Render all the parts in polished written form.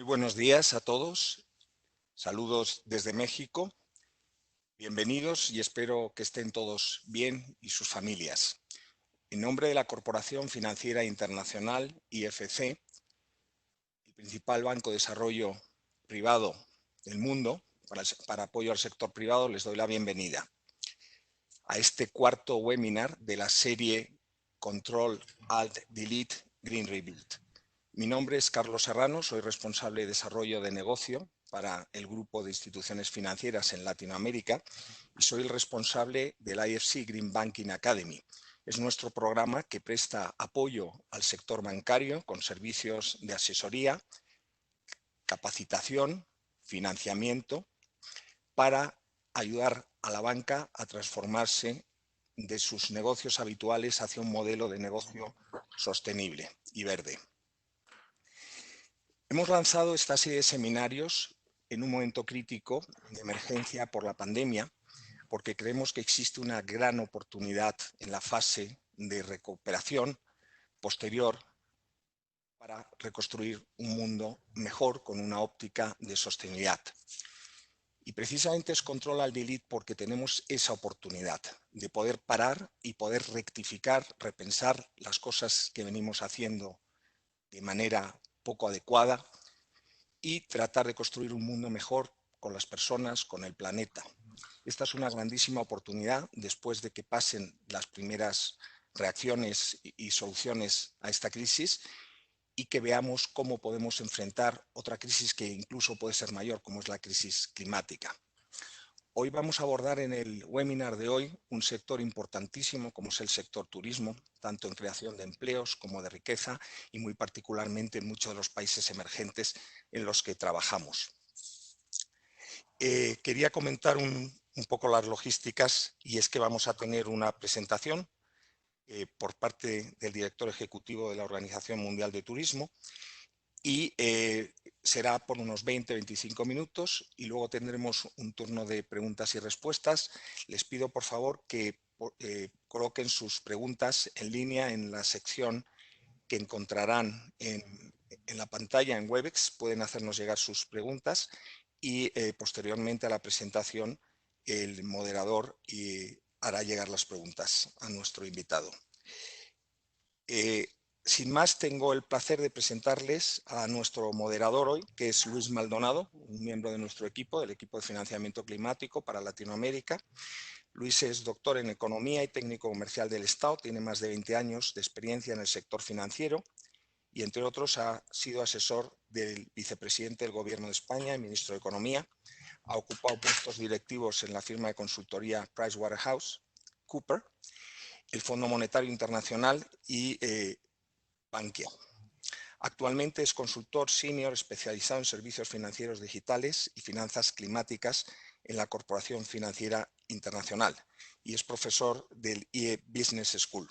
buenos días a todos. Saludos desde México. Bienvenidos y espero que estén todos bien y sus familias. En nombre de la Corporación Financiera Internacional, IFC, el principal banco de desarrollo privado del mundo, para apoyo al sector privado, les doy la bienvenida a este cuarto webinar de la serie Control, Alt, Delete, Green Rebuild. Mi nombre es Carlos Serrano, soy responsable de desarrollo de negocio para el grupo de instituciones financieras en Latinoamérica y soy el responsable del IFC Green Banking Academy. Es nuestro programa que presta apoyo al sector bancario con servicios de asesoría, capacitación, financiamiento para ayudar a la banca a transformarse de sus negocios habituales hacia un modelo de negocio sostenible y verde. Hemos lanzado esta serie de seminarios en un momento crítico de emergencia por la pandemia, porque creemos que existe una gran oportunidad en la fase de recuperación posterior para reconstruir un mundo mejor con una óptica de sostenibilidad. Y precisamente es Control Alt Delete porque tenemos esa oportunidad de poder parar y poder rectificar, repensar las cosas que venimos haciendo de manera poco adecuada y tratar de construir un mundo mejor con las personas, con el planeta. Esta es una grandísima oportunidad después de que pasen las primeras reacciones y soluciones a esta crisis y que veamos cómo podemos enfrentar otra crisis que incluso puede ser mayor, como es la crisis climática. Hoy vamos a abordar en el webinar de hoy un sector importantísimo como es el sector turismo, tanto en creación de empleos como de riqueza y muy particularmente en muchos de los países emergentes en los que trabajamos. Quería comentar un poco las logísticas y es que vamos a tener una presentación por parte del director ejecutivo de la Organización Mundial de Turismo y será por unos 20-25 minutos y luego tendremos un turno de preguntas y respuestas. Les pido por favor que coloquen sus preguntas en línea en la sección que encontrarán en la pantalla en Webex. Pueden hacernos llegar sus preguntas y posteriormente a la presentación el moderador hará llegar las preguntas a nuestro invitado. Sin más, tengo el placer de presentarles a nuestro moderador hoy, que es Luis Maldonado, un miembro de nuestro equipo, del equipo de financiamiento climático para Latinoamérica. Luis es doctor en Economía y técnico comercial del Estado, tiene más de 20 años de experiencia en el sector financiero y, entre otros, ha sido asesor del vicepresidente del Gobierno de España y ministro de Economía. Ha ocupado puestos directivos en la firma de consultoría PricewaterhouseCoopers, el Fondo Monetario Internacional y Bankia. Actualmente es consultor senior especializado en servicios financieros digitales y finanzas climáticas en la Corporación Financiera Internacional y es profesor del IE Business School.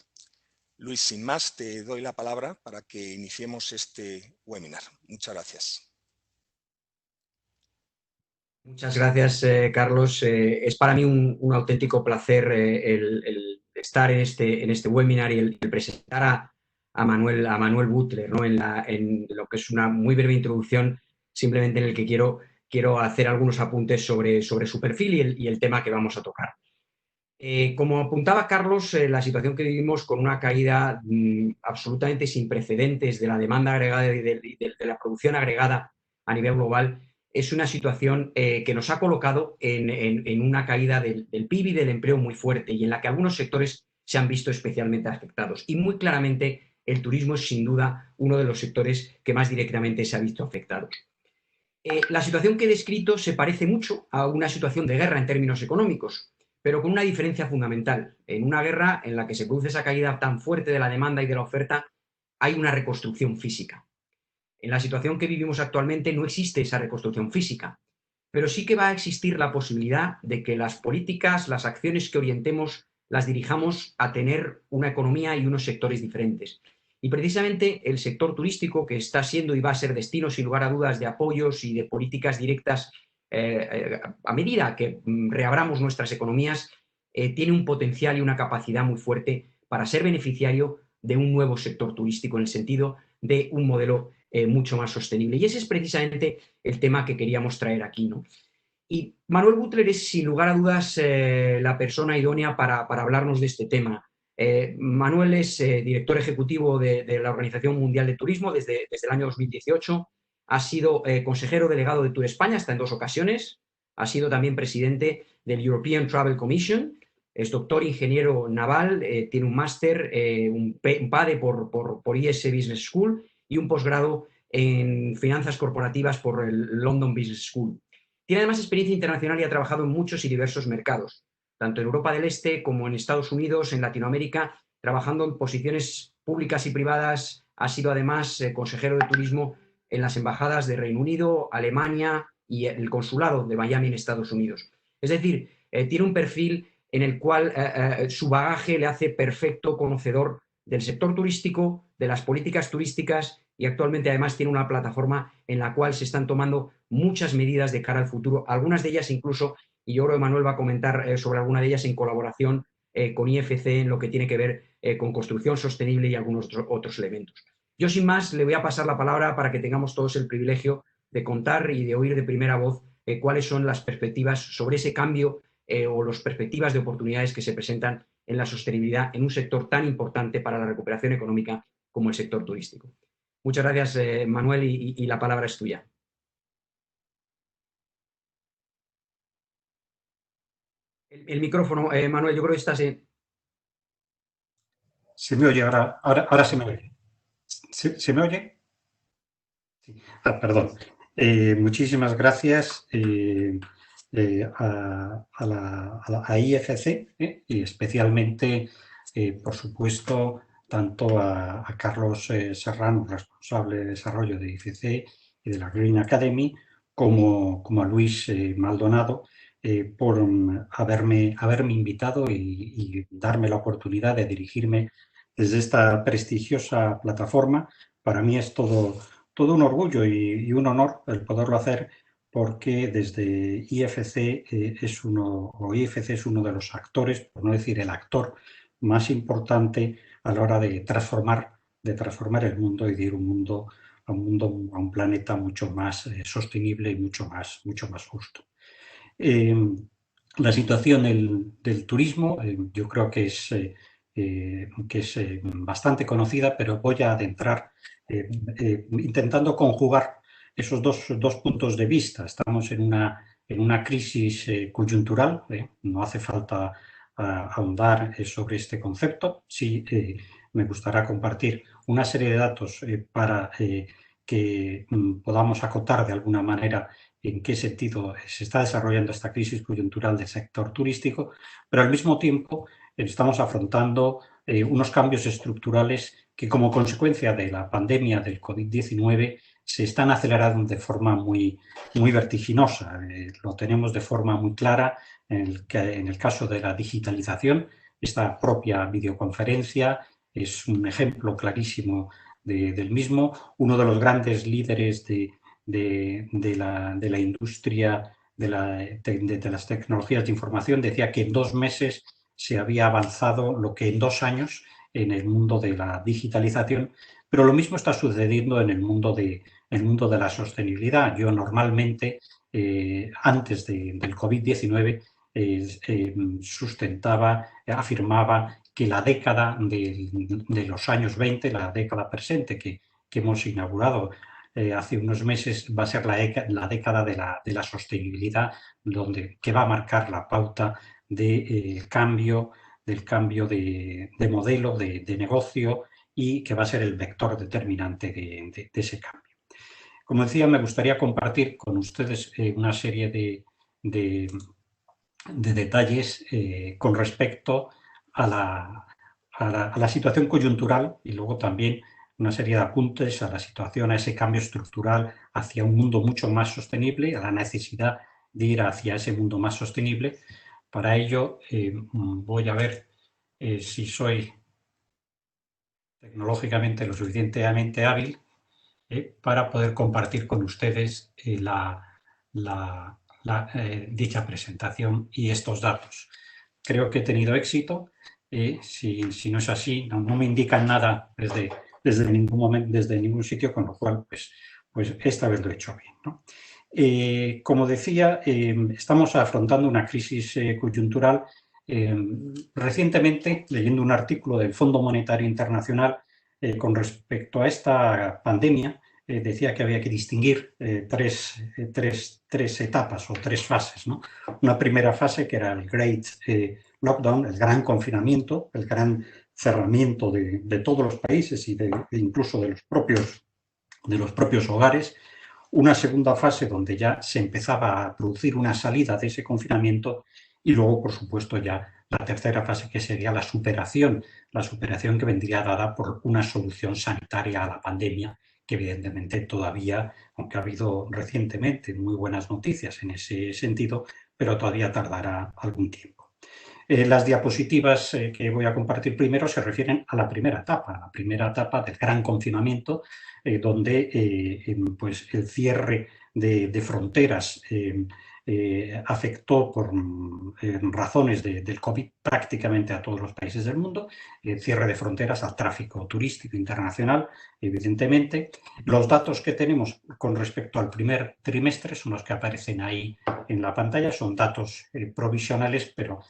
Luis, sin más, te doy la palabra para que iniciemos este webinar. Muchas gracias. Muchas gracias, Carlos. Es para mí un auténtico placer el estar en este webinar y el presentar a Manuel Butler, ¿no? en lo que es una muy breve introducción, simplemente en el que quiero hacer algunos apuntes sobre su perfil y el tema que vamos a tocar. Como apuntaba Carlos, la situación que vivimos con una caída absolutamente sin precedentes de la demanda agregada y de la producción agregada a nivel global es una situación que nos ha colocado en una caída del PIB y del empleo muy fuerte y en la que algunos sectores se han visto especialmente afectados. Y muy claramente el turismo es sin duda uno de los sectores que más directamente se ha visto afectado. La situación que he descrito se parece mucho a una situación de guerra en términos económicos, pero con una diferencia fundamental. En una guerra en la que se produce esa caída tan fuerte de la demanda y de la oferta, hay una reconstrucción física. En la situación que vivimos actualmente no existe esa reconstrucción física, pero sí que va a existir la posibilidad de que las políticas, las acciones que orientemos, las dirijamos a tener una economía y unos sectores diferentes. Y precisamente el sector turístico, que está siendo y va a ser destino, sin lugar a dudas, de apoyos y de políticas directas a medida que reabramos nuestras economías, tiene un potencial y una capacidad muy fuerte para ser beneficiario de un nuevo sector turístico en el sentido de un modelo mucho más sostenible. Y ese es precisamente el tema que queríamos traer aquí, ¿no? Y Manuel Butler es, sin lugar a dudas, la persona idónea para hablarnos de este tema. Manuel es director ejecutivo de la Organización Mundial de Turismo desde el año 2018. Ha sido consejero delegado de Tour España hasta en 2 ocasiones. Ha sido también presidente del European Travel Commission. Es doctor ingeniero naval, tiene un máster, un PADE por IS Business School y un posgrado en finanzas corporativas por el London Business School. Tiene además experiencia internacional y ha trabajado en muchos y diversos mercados, tanto en Europa del Este como en Estados Unidos, en Latinoamérica, trabajando en posiciones públicas y privadas. Ha sido además consejero de turismo en las embajadas de Reino Unido, Alemania y el consulado de Miami en Estados Unidos. Es decir, tiene un perfil en el cual su bagaje le hace perfecto conocedor del sector turístico, de las políticas turísticas, y actualmente además tiene una plataforma en la cual se están tomando muchas medidas de cara al futuro, algunas de ellas incluso, y yo creo que Manuel va a comentar sobre alguna de ellas en colaboración con IFC en lo que tiene que ver con construcción sostenible y algunos otros elementos. Yo sin más le voy a pasar la palabra para que tengamos todos el privilegio de contar y de oír de primera voz cuáles son las perspectivas sobre ese cambio o las perspectivas de oportunidades que se presentan en la sostenibilidad en un sector tan importante para la recuperación económica como el sector turístico. Muchas gracias, Manuel, y la palabra es tuya. El micrófono, Manuel, yo creo que estás en... ¿Se me oye ahora se me oye? ¿Se me oye? Sí. Perdón. Muchísimas gracias a IFC y especialmente, por supuesto, tanto a Carlos Serrano, responsable de desarrollo de IFC y de la Green Academy, como a Luis Maldonado, por haberme invitado y darme la oportunidad de dirigirme desde esta prestigiosa plataforma. Para mí es todo un orgullo y un honor el poderlo hacer, porque desde IFC IFC es uno de los actores, por no decir el actor más importante a la hora de transformar el mundo y de ir a un planeta mucho más sostenible y mucho más justo. La situación del turismo yo creo que es bastante conocida, pero voy a adentrar intentando conjugar esos dos puntos de vista. Estamos en una crisis coyuntural, no hace falta ahondar sobre este concepto. Sí, me gustaría compartir una serie de datos para que podamos acotar de alguna manera en qué sentido se está desarrollando esta crisis coyuntural del sector turístico, pero al mismo tiempo estamos afrontando unos cambios estructurales que, como consecuencia de la pandemia del COVID-19, se están acelerando de forma muy vertiginosa. Lo tenemos de forma muy clara en el caso de la digitalización. Esta propia videoconferencia es un ejemplo clarísimo del mismo. Uno de los grandes líderes de la industria de las tecnologías de información decía que en 2 meses se había avanzado lo que en 2 años en el mundo de la digitalización, pero lo mismo está sucediendo en el mundo de la sostenibilidad. Yo normalmente, antes del COVID-19, afirmaba que la década de los años 20, la década presente que hemos inaugurado hace unos meses, va a ser la década de la sostenibilidad, que va a marcar la pauta del cambio de modelo de negocio y que va a ser el vector determinante de ese cambio. Como decía, me gustaría compartir con ustedes una serie de detalles con respecto a la situación coyuntural y luego también una serie de apuntes a la situación, a ese cambio estructural hacia un mundo mucho más sostenible, a la necesidad de ir hacia ese mundo más sostenible. Para ello voy a ver si soy tecnológicamente lo suficientemente hábil para poder compartir con ustedes dicha presentación y estos datos. Creo que he tenido éxito. Si no es así, no me indican nada desde desde ningún momento, desde ningún sitio, con lo cual, pues esta vez lo he hecho bien, ¿no? Como decía, estamos afrontando una crisis coyuntural. Recientemente, leyendo un artículo del Fondo Monetario Internacional con respecto a esta pandemia, decía que había que distinguir tres etapas o tres fases, ¿no? Una primera fase que era el Great Lockdown, el gran confinamiento, el gran cerramiento de todos los países y incluso de los propios hogares. Una segunda fase donde ya se empezaba a producir una salida de ese confinamiento y luego, por supuesto, ya la tercera fase, que sería la superación que vendría dada por una solución sanitaria a la pandemia, que evidentemente todavía, aunque ha habido recientemente muy buenas noticias en ese sentido, pero todavía tardará algún tiempo. Las diapositivas que voy a compartir primero se refieren a la primera etapa del gran confinamiento, donde pues el cierre de fronteras afectó por razones del COVID prácticamente a todos los países del mundo, cierre de fronteras al tráfico turístico internacional, evidentemente. Los datos que tenemos con respecto al primer trimestre son los que aparecen ahí en la pantalla, son datos provisionales, pero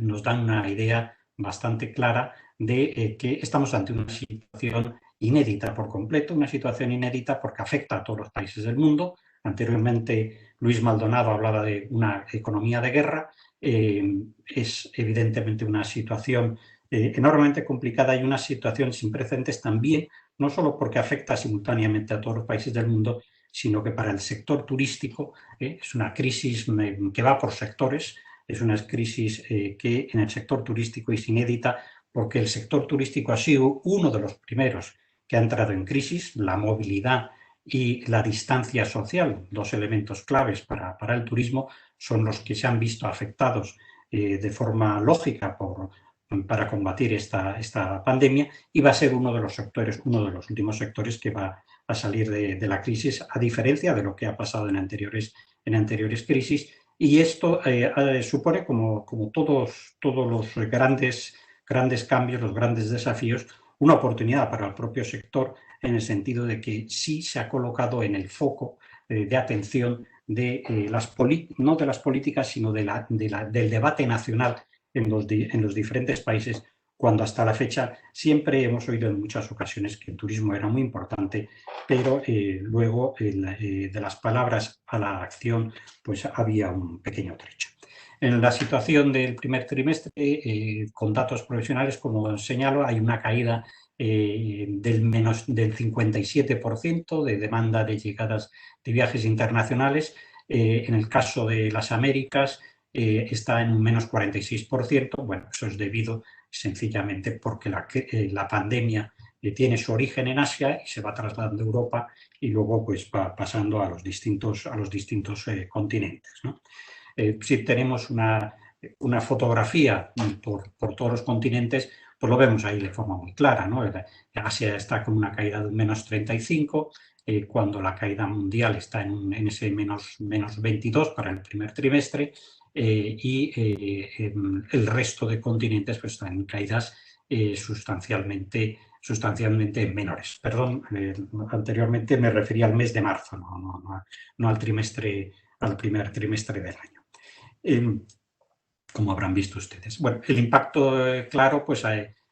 nos dan una idea bastante clara de que estamos ante una situación inédita por completo, una situación inédita porque afecta a todos los países del mundo. Anteriormente Luis Maldonado hablaba de una economía de guerra. Es evidentemente una situación enormemente complicada y una situación sin precedentes también, no solo porque afecta simultáneamente a todos los países del mundo, sino que para el sector turístico es una crisis que va por sectores. Es una crisis que en el sector turístico es inédita porque el sector turístico ha sido uno de los primeros que ha entrado en crisis. La movilidad y la distancia social, dos elementos claves para el turismo, son los que se han visto afectados de forma lógica para combatir esta pandemia, y va a ser uno de los sectores, uno de los últimos sectores que va a salir de la crisis, a diferencia de lo que ha pasado en anteriores crisis. Y esto supone, como todos los grandes cambios, los grandes desafíos, una oportunidad para el propio sector, en el sentido de que sí se ha colocado en el foco de atención de no de las políticas, sino del debate nacional en los diferentes países, cuando hasta la fecha siempre hemos oído en muchas ocasiones que el turismo era muy importante, pero luego de las palabras a la acción pues había un pequeño trecho. En la situación del primer trimestre, con datos provisionales, como señalo, hay una caída del 57% de demanda de llegadas de viajes internacionales. En el caso de las Américas está en un menos 46%. Bueno, eso es debido sencillamente porque la pandemia tiene su origen en Asia y se va trasladando a Europa y luego pues va pasando a los distintos continentes, ¿no? Si tenemos una fotografía por todos los continentes, pues lo vemos ahí de forma muy clara, ¿no? Asia está con una caída de un menos 35%, cuando la caída mundial está en ese menos 22% para el primer trimestre, y el resto de continentes pues están en caídas sustancialmente menores. Perdón, anteriormente me refería al mes de marzo, no al primer trimestre del año. Como habrán visto ustedes. Bueno, el impacto claro pues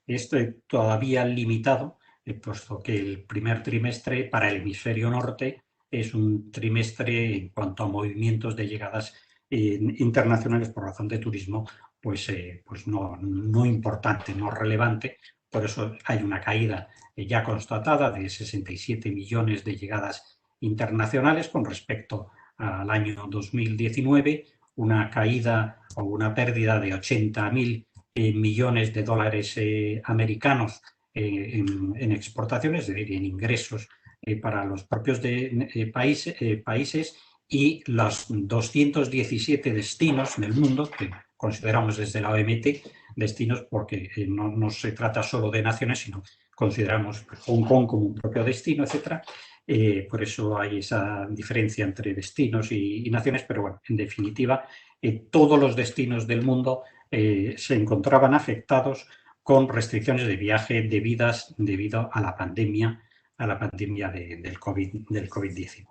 es todavía limitado, puesto que el primer trimestre para el hemisferio norte es un trimestre en cuanto a movimientos de llegadas internacionales por razón de turismo, pues no importante, no relevante. Por eso hay una caída ya constatada de 67 millones de llegadas internacionales con respecto al año 2019, una caída o una pérdida de 80.000 millones de dólares americanos en exportaciones, es decir, en ingresos para los propios países, y los 217 destinos en el mundo, que consideramos desde la OMT destinos porque no se trata solo de naciones, sino consideramos Hong Kong como un propio destino, etcétera. Por eso hay esa diferencia entre destinos y naciones, pero bueno, en definitiva, todos los destinos del mundo se encontraban afectados con restricciones de viaje debido a la pandemia del COVID-19.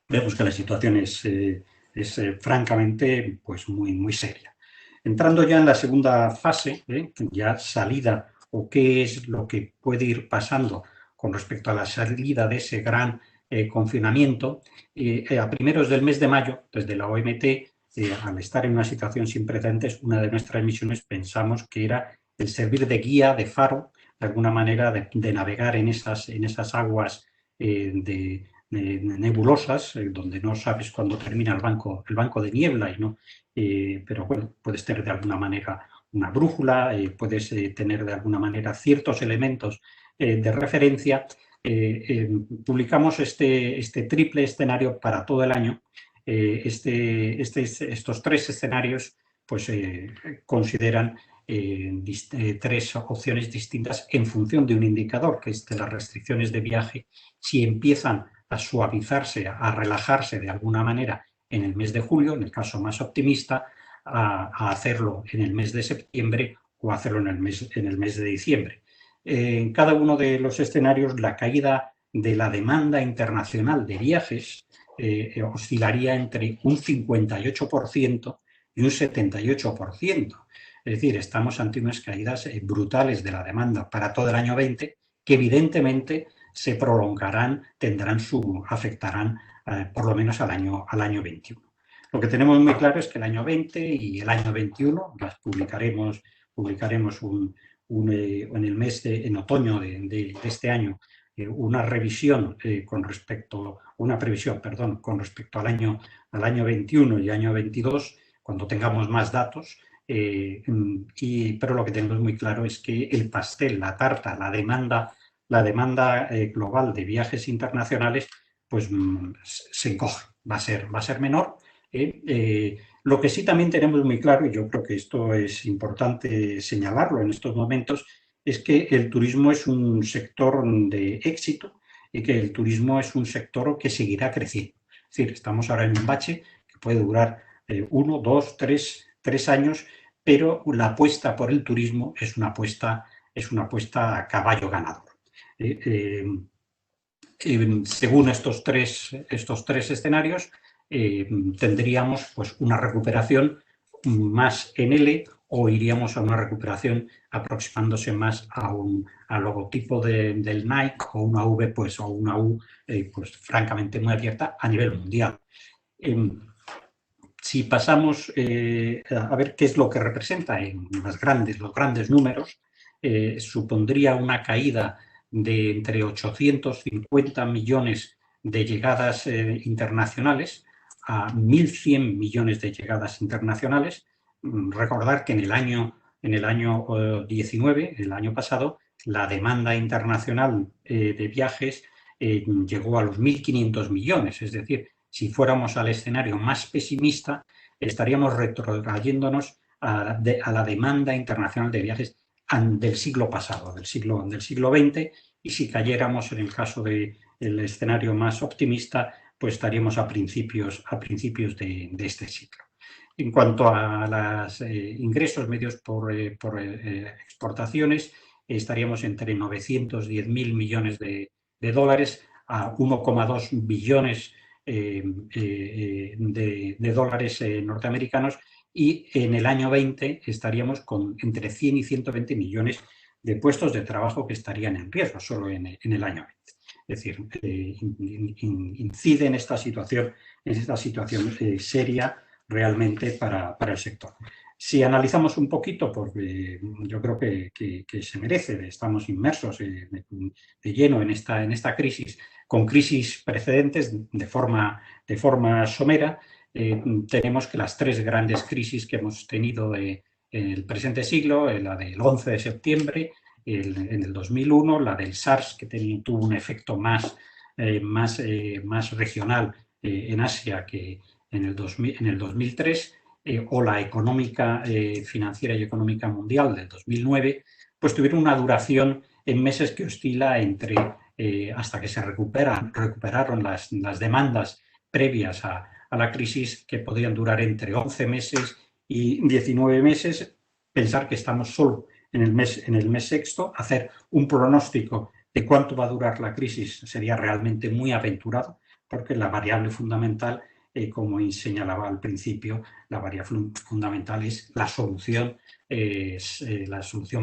Vemos que la situación es francamente pues muy seria. Entrando ya en la segunda fase, ya salida o qué es lo que puede ir pasando con respecto a la salida de ese gran confinamiento, a primeros del mes de mayo, desde la OMT, al estar en una situación sin precedentes, una de nuestras misiones pensamos que era el servir de guía, de faro, de alguna manera de navegar en esas aguas nebulosas, donde no sabes cuándo termina el banco de niebla, pero bueno, puedes tener de alguna manera una brújula, puedes tener de alguna manera ciertos elementos de referencia. Publicamos este triple escenario para todo el año. Estos tres escenarios pues, consideran tres opciones distintas en función de un indicador, que es de las restricciones de viaje, si empiezan a suavizarse, a relajarse de alguna manera en el mes de julio, en el caso más optimista, a hacerlo en el mes de septiembre o hacerlo en el mes de diciembre. En cada uno de los escenarios, la caída de la demanda internacional de viajes oscilaría entre un 58% y un 78%. Es decir, estamos ante unas caídas brutales de la demanda para todo el año 20, que evidentemente se prolongarán, afectarán por lo menos al año 21. Lo que tenemos muy claro es que el año 20 y el año 21 las publicaremos en otoño de este año una previsión con respecto al año 21 y año 22, cuando tengamos más datos. Pero lo que tenemos muy claro es que el pastel, la tarta, la demanda global de viajes internacionales pues se encoge, va a ser menor. Lo que sí también tenemos muy claro, y yo creo que esto es importante señalarlo en estos momentos, es que el turismo es un sector de éxito y que el turismo es un sector que seguirá creciendo. Es decir, estamos ahora en un bache que puede durar 1, 2, 3 años, pero la apuesta por el turismo es una apuesta a caballo ganador. Según estos tres escenarios, tendríamos pues, una recuperación más en L o iríamos a una recuperación aproximándose más al logotipo del Nike o una V pues, o una U pues, francamente muy abierta a nivel mundial. Si pasamos a ver qué es lo que representa en los grandes números, supondría una caída de entre 850 millones de llegadas internacionales a 1.100 millones de llegadas internacionales. Recordar que en el año 19, el año pasado, la demanda internacional de viajes llegó a los 1.500 millones, es decir, si fuéramos al escenario más pesimista, estaríamos retrotrayéndonos a la demanda internacional de viajes del siglo pasado, del siglo XX, y si cayéramos en el caso del escenario más optimista, pues estaríamos a principios de este siglo. En cuanto a los ingresos medios por exportaciones, estaríamos entre 910.000 millones de dólares a 1,2 billones de dólares norteamericanos, y en el año 20 estaríamos con entre 100 y 120 millones de puestos de trabajo que estarían en riesgo solo en el año 20. Es decir, incide en esta situación seria realmente para el sector. Si analizamos un poquito, porque yo creo que se merece, estamos inmersos de lleno en esta crisis, con crisis precedentes de forma somera, tenemos que las tres grandes crisis que hemos tenido en el presente siglo, la del 11 de septiembre, en el 2001, la del SARS, que tuvo un efecto más regional en Asia que en el 2003, o la económica, financiera y económica mundial del 2009, pues tuvieron una duración en meses que oscila entre, hasta que se recuperaron las demandas previas a la crisis, que podían durar entre 11 meses y 19 meses, pensar que estamos solo en el mes sexto. Hacer un pronóstico de cuánto va a durar la crisis sería realmente muy aventurado, porque la variable fundamental, como señalaba al principio, la variable fundamental es la solución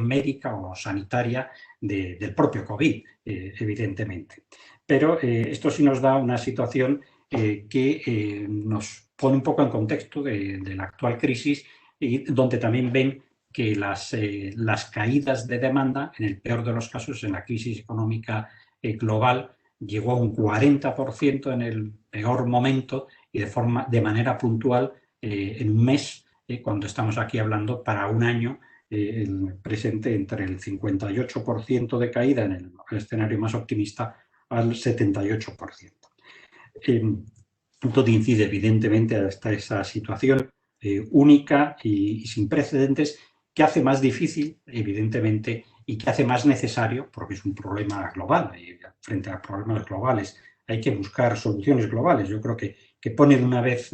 médica o sanitaria del propio COVID, evidentemente. Pero esto sí nos da una situación que nos pone un poco en contexto de la actual crisis, y donde también ven que las caídas de demanda, en el peor de los casos, en la crisis económica global, llegó a un 40% en el peor momento y de manera puntual en un mes, cuando estamos aquí hablando para un año, el presente, entre el 58% de caída en el escenario más optimista al 78%. Todo incide evidentemente hasta esa situación única y sin precedentes, que hace más difícil, evidentemente, y que hace más necesario, porque es un problema global, y frente a problemas globales hay que buscar soluciones globales. Yo creo que pone una vez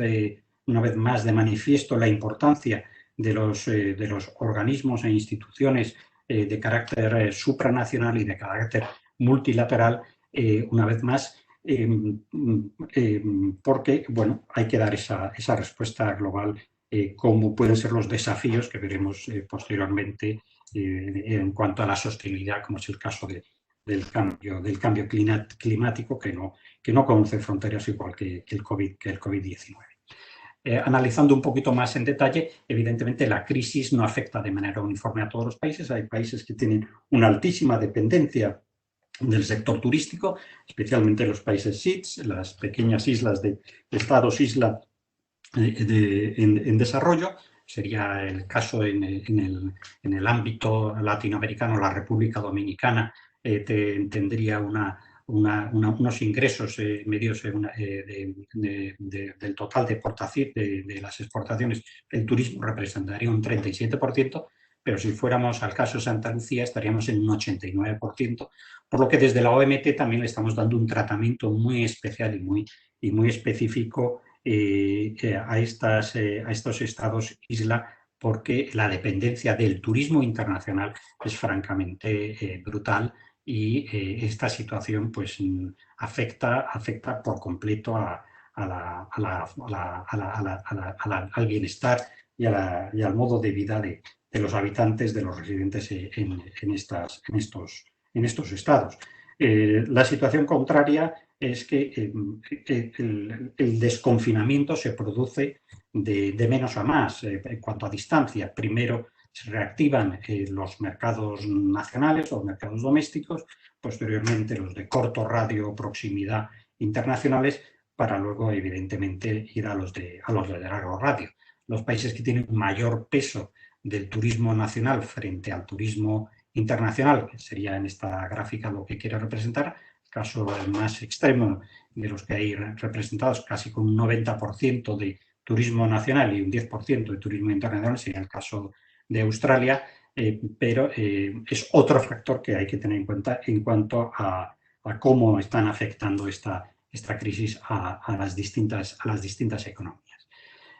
más de manifiesto la importancia de los organismos e instituciones de carácter supranacional y de carácter multilateral, una vez más, porque bueno, hay que dar esa respuesta global, como pueden ser los desafíos que veremos posteriormente en cuanto a la sostenibilidad, como es el caso del cambio climático, que no conoce fronteras, igual que el COVID-19. Analizando un poquito más en detalle, evidentemente la crisis no afecta de manera uniforme a todos los países. Hay países que tienen una altísima dependencia del sector turístico, especialmente los países SIDS, las pequeñas islas de estados-isla en desarrollo. Sería el caso en el ámbito latinoamericano. La República Dominicana tendría unos ingresos medios del total de las exportaciones. El turismo representaría un 37%, pero si fuéramos al caso de Santa Lucía estaríamos en un 89%, por lo que desde la OMT también le estamos dando un tratamiento muy especial y muy específico a estos estados isla, porque la dependencia del turismo internacional es francamente brutal, y esta situación pues afecta por completo al bienestar y al modo de vida de los habitantes, de los residentes en estos estados. La situación contraria es que el desconfinamiento se produce de menos a más en cuanto a distancia. Primero se reactivan los mercados nacionales o mercados domésticos, posteriormente los de corto radio o proximidad internacionales, para luego evidentemente ir a los de largo radio. Los países que tienen mayor peso del turismo nacional frente al turismo internacional, que sería en esta gráfica lo que quiero representar, caso más extremo de los que hay representados, casi con un 90% de turismo nacional y un 10% de turismo internacional, sería el caso de Australia, pero es otro factor que hay que tener en cuenta en cuanto a cómo están afectando esta crisis a las distintas economías.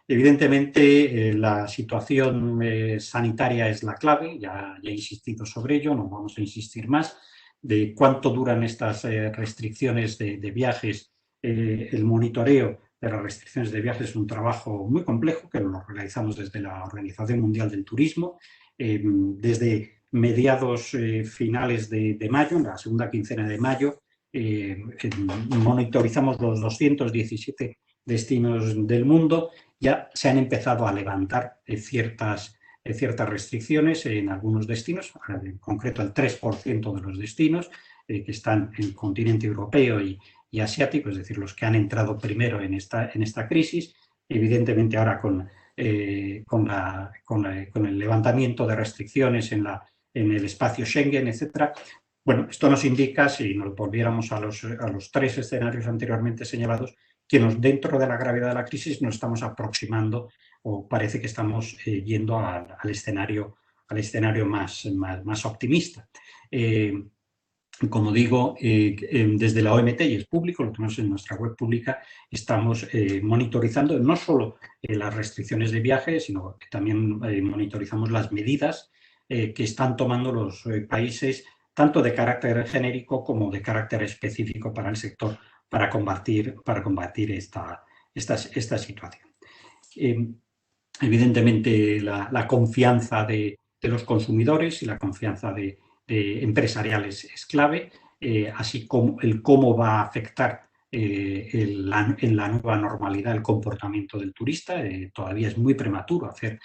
Evidentemente, la situación sanitaria es la clave. Ya he insistido sobre ello, no vamos a insistir más. De cuánto duran estas restricciones de viajes. El monitoreo de las restricciones de viajes es un trabajo muy complejo, que lo realizamos desde la Organización Mundial del Turismo, desde mediados finales de mayo, en la segunda quincena de mayo, monitorizamos los 217 destinos del mundo. Ya se han empezado a levantar ciertas restricciones en algunos destinos, en concreto el 3% de los destinos que están en el continente europeo y asiático, es decir, los que han entrado primero en esta crisis. Evidentemente ahora con el levantamiento de restricciones en el espacio Schengen, etcétera. Bueno, esto nos indica, si nos volviéramos a los tres escenarios anteriormente señalados, que dentro de la gravedad de la crisis nos estamos aproximando, o parece que estamos yendo al escenario más optimista. como digo, desde la OMT, y es público, lo tenemos en nuestra web pública, estamos monitorizando no solo las restricciones de viaje, sino que también monitorizamos las medidas que están tomando los países, tanto de carácter genérico como de carácter específico para el sector, para combatir esta situación. Evidentemente, la confianza de los consumidores y la confianza de empresariales es clave, así como el cómo va a afectar en la nueva normalidad el comportamiento del turista. Todavía es muy prematuro hacer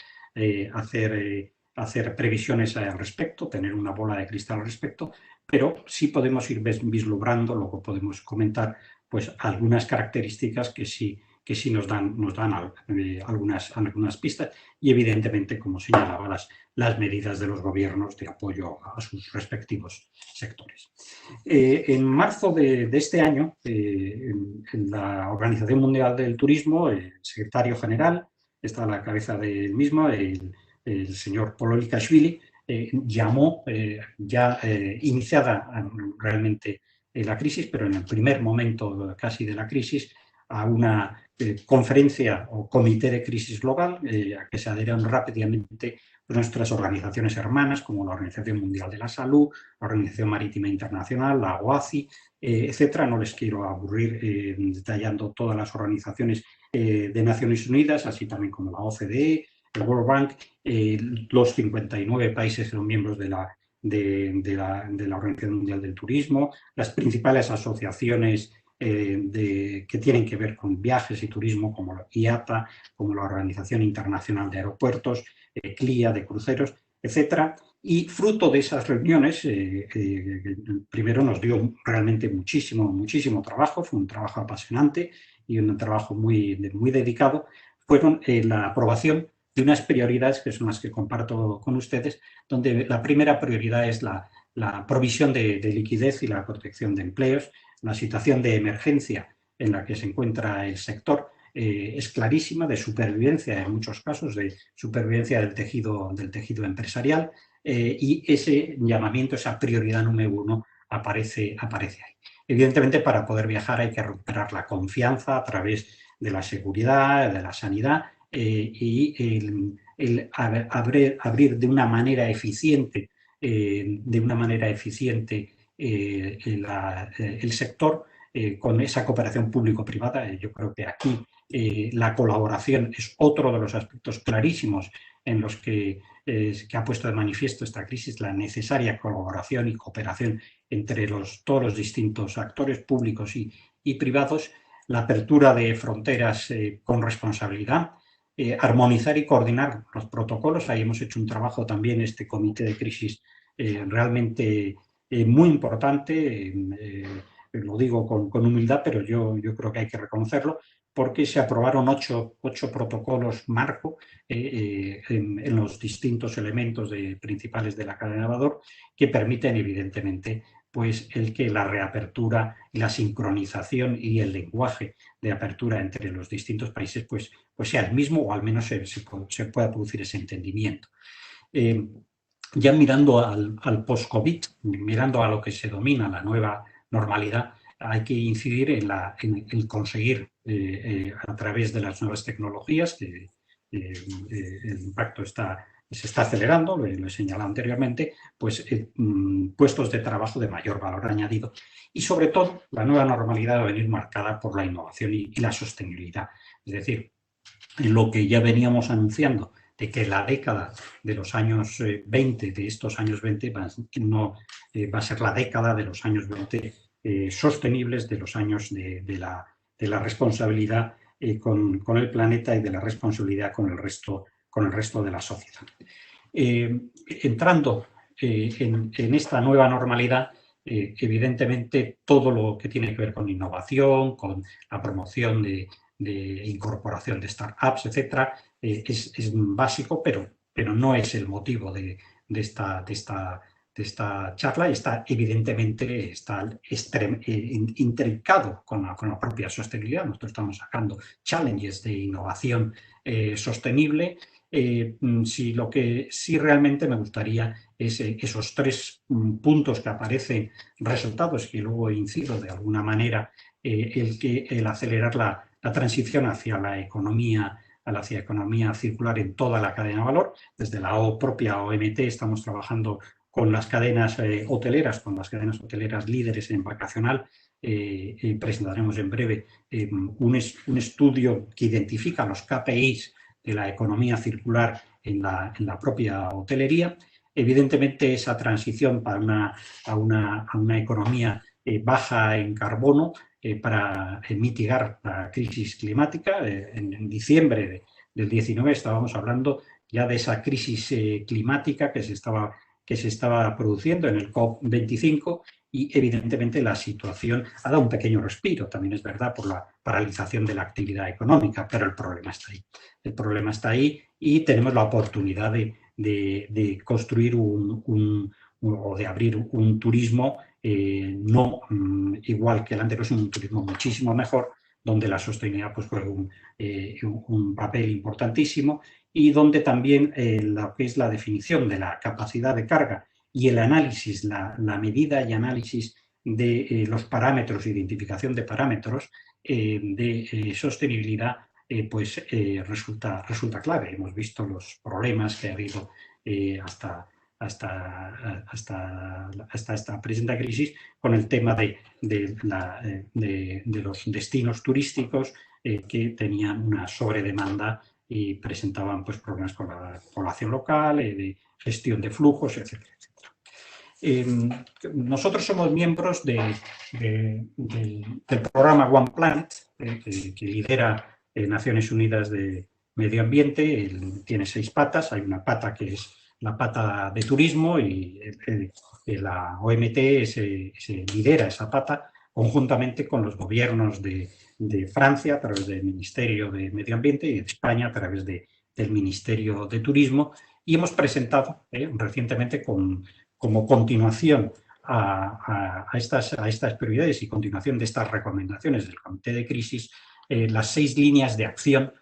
previsiones al respecto, tener una bola de cristal al respecto, pero sí podemos ir vislumbrando, luego podemos comentar pues algunas características que sí nos dan algunas pistas, y evidentemente, como señalaba, las medidas de los gobiernos de apoyo a sus respectivos sectores. En marzo de este año, en la Organización Mundial del Turismo, el secretario general, está a la cabeza del mismo, el señor Pololikashvili, llamó, ya iniciada realmente la crisis, pero en el primer momento casi de la crisis, a una conferencia o comité de crisis global a que se adhirieron rápidamente nuestras organizaciones hermanas, como la Organización Mundial de la Salud, la Organización Marítima Internacional, la OACI, etcétera. No les quiero aburrir detallando todas las organizaciones de Naciones Unidas, así también como la OCDE, el World Bank, los 59 países que son miembros de la Organización Mundial del Turismo, las principales asociaciones que tienen que ver con viajes y turismo, como la IATA, como la Organización Internacional de Aeropuertos, CLIA, de cruceros, etcétera. Y fruto de esas reuniones, primero nos dio realmente muchísimo trabajo, fue un trabajo apasionante y un trabajo muy dedicado, fueron la aprobación de unas prioridades que son las que comparto con ustedes, donde la primera prioridad es la provisión de liquidez y la protección de empleos. La situación de emergencia en la que se encuentra el sector es clarísima, de supervivencia en muchos casos, de supervivencia del tejido empresarial, y ese llamamiento, esa prioridad número uno aparece ahí. Evidentemente, para poder viajar hay que recuperar la confianza a través de la seguridad, de la sanidad, y el abrir de una manera eficiente el sector con esa cooperación público-privada. Yo creo que aquí la colaboración es otro de los aspectos clarísimos en los que ha puesto de manifiesto esta crisis, la necesaria colaboración y cooperación entre todos los distintos actores públicos y privados, la apertura de fronteras con responsabilidad, armonizar y coordinar los protocolos. Ahí hemos hecho un trabajo también, este comité de crisis, realmente muy importante, lo digo con humildad, pero yo creo que hay que reconocerlo, porque se aprobaron ocho protocolos marco en los distintos elementos principales de la cadena de valor, que permiten evidentemente pues el que la reapertura y la sincronización y el lenguaje de apertura entre los distintos países pues sea el mismo, o al menos se pueda producir ese entendimiento. Ya mirando al post-COVID, mirando a lo que se domina la nueva normalidad, hay que incidir en conseguir a través de las nuevas tecnologías, que el impacto se está acelerando, lo he señalado anteriormente, pues puestos de trabajo de mayor valor añadido, y sobre todo la nueva normalidad va a venir marcada por la innovación y la sostenibilidad. Es decir, en lo que ya veníamos anunciando, de que la década de los años 20, de estos años 20, va a ser la década de los años 20 sostenibles, de los años de la responsabilidad con el planeta y de la responsabilidad con el resto de la sociedad. Entrando en esta nueva normalidad, evidentemente todo lo que tiene que ver con innovación, con la promoción de incorporación de startups, etcétera, es básico, pero no es el motivo de esta charla, y está evidentemente intrincado con la propia sostenibilidad. Nosotros estamos sacando challenges de innovación sostenible. Lo que sí realmente me gustaría esos 3 puntos que aparecen resaltados, que luego incido de alguna manera, el acelerar la transición hacia la economía circular en toda la cadena de valor. Desde la propia OMT estamos trabajando con las cadenas hoteleras líderes en vacacional. Presentaremos en breve un estudio que identifica los KPIs de la economía circular en la propia hotelería. Evidentemente, esa transición a una economía baja en carbono para mitigar la crisis climática. En diciembre del 19 estábamos hablando ya de esa crisis climática que se estaba produciendo en el COP25, y evidentemente la situación ha dado un pequeño respiro, también es verdad, por la paralización de la actividad económica, pero el problema está ahí. El problema está ahí y tenemos la oportunidad de construir o de abrir un turismo no igual que el anterior, es un turismo muchísimo mejor, donde la sostenibilidad pues, juega un papel importantísimo, y donde también lo que es la definición de la capacidad de carga y el análisis, la medida y análisis de los parámetros, identificación de parámetros de sostenibilidad, pues resulta clave. Hemos visto los problemas que ha habido hasta esta presente crisis con el tema de los destinos turísticos que tenían una sobredemanda y presentaban pues, problemas con la población local, de gestión de flujos, etcétera, etcétera. Nosotros somos miembros del programa One Planet, que lidera Naciones Unidas de Medio Ambiente. Tiene 6 patas. Hay una pata que es la pata de turismo, y la OMT se lidera esa pata conjuntamente con los gobiernos de Francia a través del Ministerio de Medio Ambiente y de España a través del Ministerio de Turismo, y hemos presentado recientemente como continuación a estas prioridades y continuación de estas recomendaciones del Comité de Crisis, las 6 líneas de acción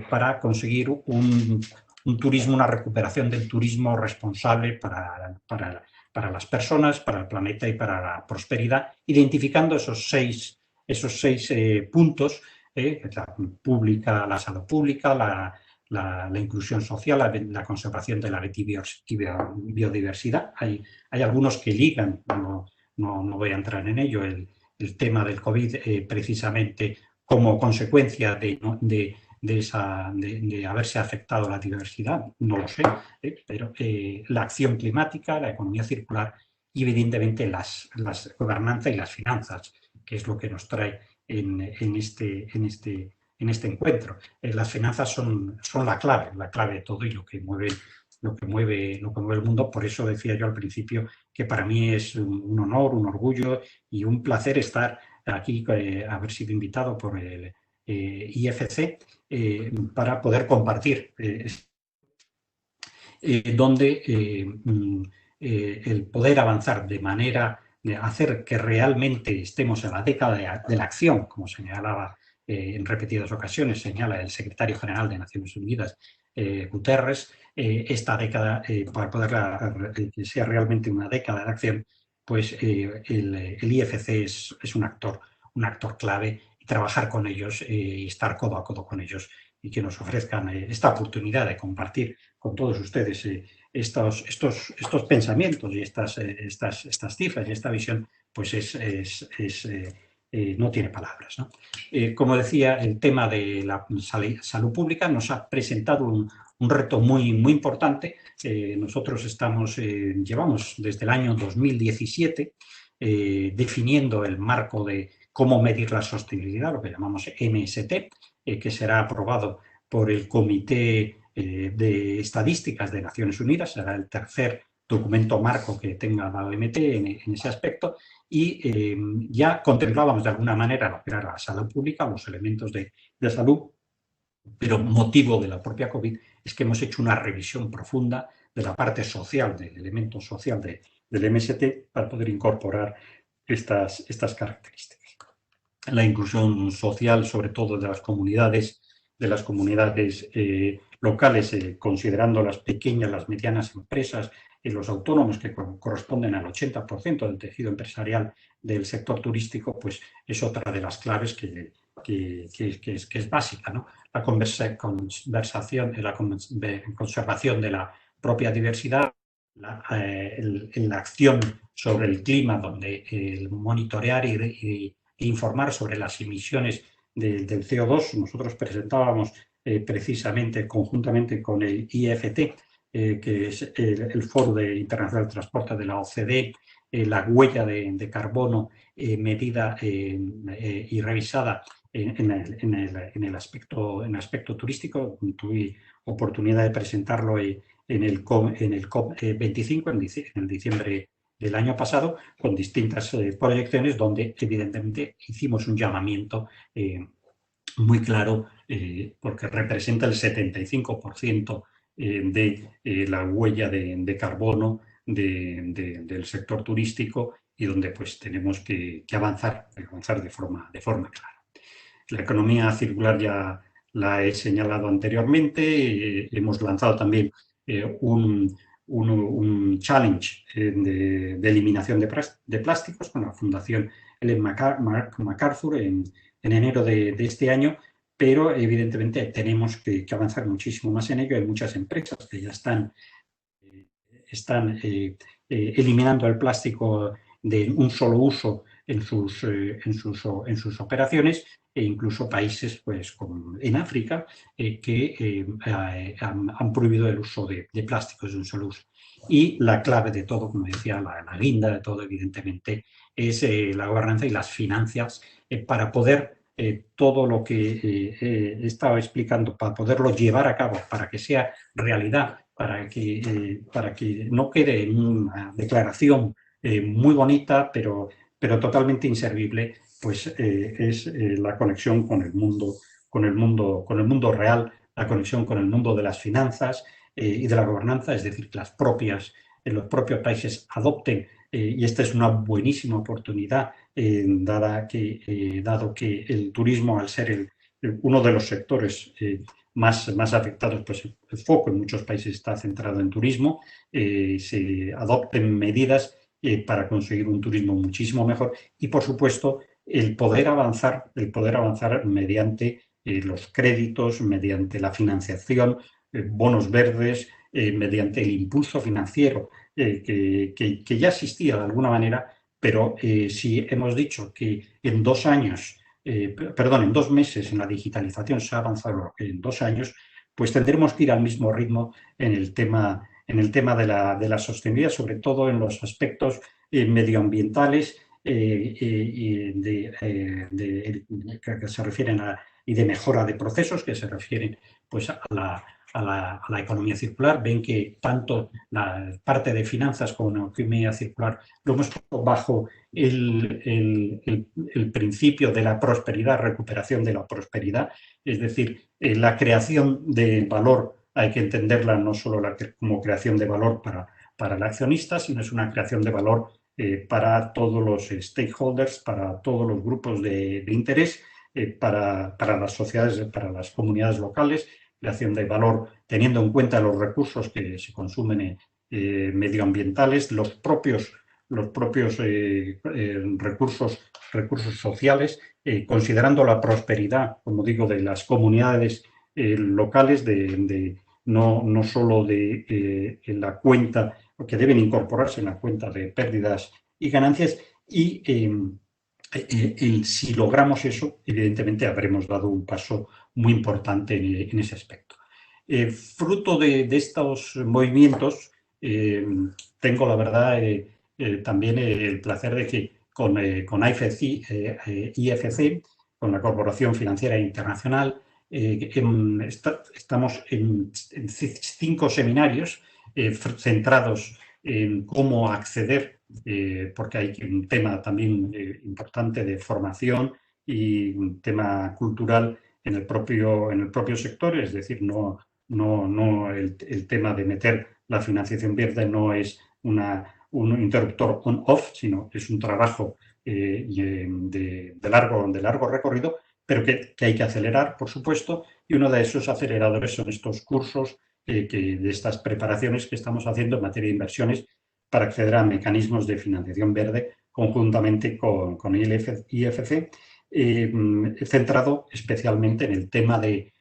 para conseguir un turismo, una recuperación del turismo responsable para las personas, para el planeta y para la prosperidad, identificando esos seis puntos: la salud pública, la inclusión social, la conservación de la biodiversidad. Hay algunos que ligan, no voy a entrar en ello, el tema del COVID precisamente como consecuencia de haberse afectado la diversidad, no lo sé, pero la acción climática, la economía circular y evidentemente las gobernanza y las finanzas, que es lo que nos trae en este encuentro. Las finanzas son la clave de todo y lo que mueve el mundo. Por eso decía yo al principio que para mí es un honor, un orgullo y un placer estar aquí, haber sido invitado por el IFC para poder compartir donde el poder avanzar de manera de hacer que realmente estemos en la década de la acción, como señalaba en repetidas ocasiones, señala el secretario general de Naciones Unidas, Guterres. Esta década, para poder que sea realmente una década de acción, pues el IFC es un actor clave, y trabajar con ellos y estar codo a codo con ellos, y que nos ofrezcan esta oportunidad de compartir con todos ustedes estos pensamientos y estas cifras y esta visión, pues no tiene palabras, ¿no? Como decía, el tema de la salud pública nos ha presentado un reto muy, muy importante. Nosotros llevamos desde el año 2017 definiendo el marco de cómo medir la sostenibilidad, lo que llamamos MST, que será aprobado por el Comité de Estadísticas de Naciones Unidas. Será el tercer documento marco que tenga la OMT en ese aspecto, y ya contemplábamos de alguna manera lo que era la salud pública, los elementos de salud, pero motivo de la propia COVID es que hemos hecho una revisión profunda de la parte social, del elemento social del MST, para poder incorporar estas características. La inclusión social, sobre todo de las comunidades locales, considerando las pequeñas, las medianas empresas los autónomos, que corresponden al 80% del tejido empresarial del sector turístico, pues es otra de las claves que es básica, ¿no? La conservación de la propia diversidad, la acción sobre el clima, donde monitorear e informar sobre las emisiones del CO2. Nosotros presentábamos precisamente conjuntamente con el IFT, que es el Foro Internacional de Transporte de la OCDE, la huella de carbono medida y revisada en el aspecto turístico. Tuve oportunidad de presentarlo en el COP25 en el diciembre del año pasado, con distintas proyecciones donde evidentemente hicimos un llamamiento muy claro, porque representa el 75% de la huella de carbono del sector turístico, y donde pues tenemos que avanzar de forma clara. La economía circular ya la he señalado anteriormente. Hemos lanzado también un challenge de eliminación de plásticos con la Fundación Ellen MacArthur en enero de este año, pero evidentemente tenemos que avanzar muchísimo más en ello. Hay muchas empresas que ya están eliminando el plástico de un solo uso en sus operaciones, e incluso países pues, como en África que han prohibido el uso de plásticos de un solo uso. Y la clave de todo, como decía, la guinda de todo, evidentemente, es la gobernanza y las finanzas para poder todo lo que he estado explicando, para poderlo llevar a cabo, para que sea realidad, para que no quede en una declaración muy bonita, pero totalmente inservible, pues es la conexión con el mundo real, la conexión con el mundo de las finanzas y de la gobernanza, es decir, que los propios países adopten, y esta es una buenísima oportunidad, dado que el turismo, al ser uno de los sectores más afectados, pues el foco en muchos países está centrado en turismo, se adopten medidas para conseguir un turismo muchísimo mejor, y por supuesto el poder avanzar mediante los créditos, mediante la financiación, bonos verdes, mediante el impulso financiero que ya existía de alguna manera, pero si hemos dicho que en 2 meses en la digitalización se ha avanzado en 2 años, pues tendremos que ir al mismo ritmo en el tema de la sostenibilidad, sobre todo en los aspectos medioambientales que se refieren y de mejora de procesos, que se refieren pues a la economía circular. Ven que tanto la parte de finanzas como la economía circular lo hemos puesto bajo el principio de la prosperidad, recuperación de la prosperidad, es decir, la creación de valor hay que entenderla no solo como creación de valor para el accionista, sino es una creación de valor para todos los stakeholders, para todos los grupos de interés, para las sociedades, para las comunidades locales, creación de valor teniendo en cuenta los recursos que se consumen medioambientales, los propios recursos sociales, considerando la prosperidad, como digo, de las comunidades locales, no solo en la cuenta, que deben incorporarse en la cuenta de pérdidas y ganancias, y si logramos eso, evidentemente habremos dado un paso muy importante en ese aspecto. Fruto de estos movimientos, tengo la verdad también el placer de que con IFC, con la Corporación Financiera Internacional, estamos en 5 seminarios centrados en cómo acceder, porque hay un tema también importante de formación y un tema cultural en el propio sector, es decir, no el tema de meter la financiación verde no es un interruptor on-off, sino es un trabajo de largo recorrido, pero que hay que acelerar, por supuesto, y uno de esos aceleradores son estos cursos de estas preparaciones que estamos haciendo en materia de inversiones para acceder a mecanismos de financiación verde conjuntamente con IFC, centrado especialmente en el tema de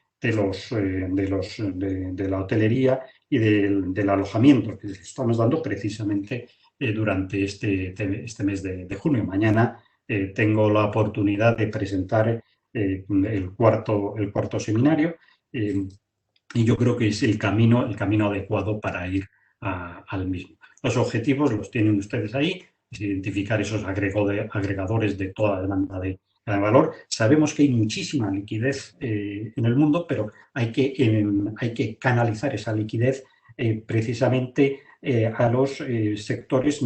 la hotelería y del alojamiento que estamos dando precisamente durante este mes de junio. Mañana tengo la oportunidad de presentar el cuarto seminario y yo creo que es el camino adecuado para ir al mismo. Los objetivos los tienen ustedes ahí, es identificar esos agregadores de toda la demanda de valor. Sabemos que hay muchísima liquidez en el mundo, pero hay que canalizar esa liquidez precisamente a los sectores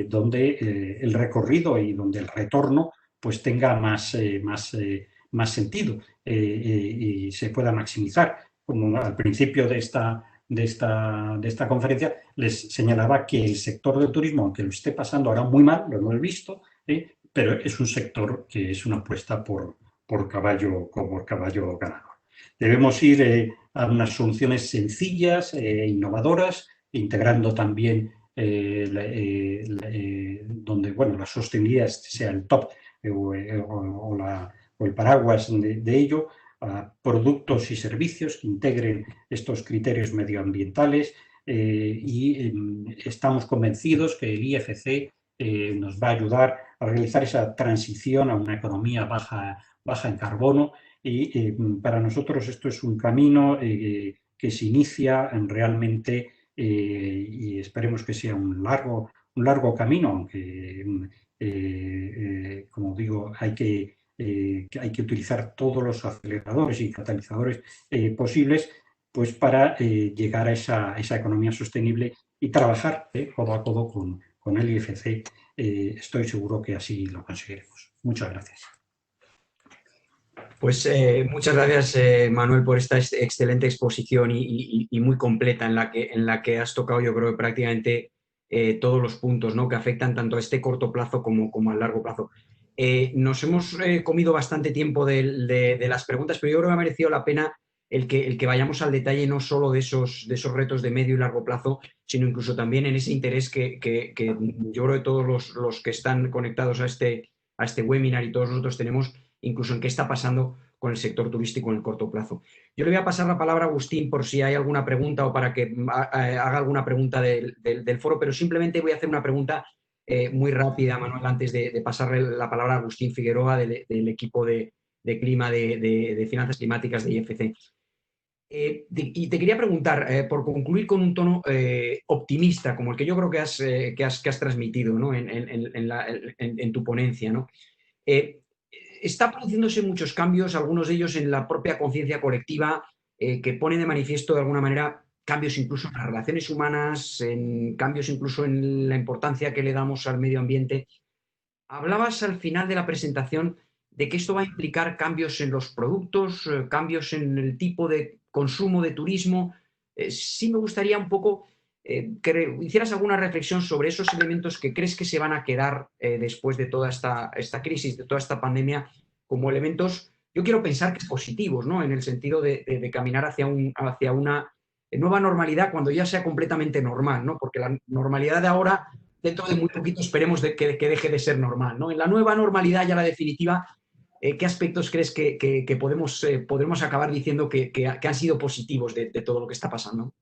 donde el recorrido y donde el retorno pues tenga más sentido y se pueda maximizar. Como al principio de esta conferencia les señalaba que el sector del turismo, aunque lo esté pasando ahora muy mal, lo hemos visto, pero es un sector que es una apuesta por caballo ganador. Debemos ir a unas soluciones sencillas e innovadoras, integrando también donde la sostenibilidad sea el top o el paraguas de ello, a productos y servicios que integren estos criterios medioambientales y estamos convencidos que el IFC nos va a ayudar a realizar esa transición a una economía baja en carbono y para nosotros esto es un camino que se inicia realmente y esperemos que sea un largo camino, aunque como digo hay que utilizar todos los aceleradores y catalizadores posibles pues para llegar a esa economía sostenible y trabajar codo a codo con el IFC. Estoy seguro que así lo conseguiremos. Muchas gracias. Pues muchas gracias, Manuel, por esta excelente exposición y muy completa en la que has tocado, yo creo, prácticamente todos los puntos, ¿no?, que afectan tanto a este corto plazo como al largo plazo. Nos hemos comido bastante tiempo de las preguntas, pero yo creo que ha merecido la pena el que vayamos al detalle no solo de esos retos de medio y largo plazo, sino incluso también en ese interés que yo creo que todos los que están conectados a este webinar y todos nosotros tenemos, incluso en qué está pasando con el sector turístico en el corto plazo. Yo le voy a pasar la palabra a Agustín por si hay alguna pregunta o para que haga alguna pregunta del foro, pero simplemente voy a hacer una pregunta muy rápida, Manuel, antes de pasarle la palabra a Agustín Figueroa del equipo de clima de finanzas climáticas de IFC. Y te quería preguntar, por concluir con un tono optimista, como el que yo creo que has transmitido, ¿no?, en tu ponencia, ¿no? Está produciéndose muchos cambios, algunos de ellos en la propia conciencia colectiva, que ponen de manifiesto de alguna manera cambios incluso en las relaciones humanas, cambios incluso en la importancia que le damos al medio ambiente. Hablabas al final de la presentación de que esto va a implicar cambios en los productos, cambios en el tipo de consumo de turismo. Sí me gustaría un poco que hicieras alguna reflexión sobre esos elementos que crees que se van a quedar después de toda esta crisis, de toda esta pandemia, como elementos, yo quiero pensar que es positivos, ¿no?, en el sentido de caminar hacia una nueva normalidad cuando ya sea completamente normal, ¿no?, porque la normalidad de ahora, dentro de muy poquito, esperemos que deje de ser normal, ¿no? En la nueva normalidad, ya la definitiva, ¿qué aspectos crees que podremos acabar diciendo que han sido positivos de todo lo que está pasando?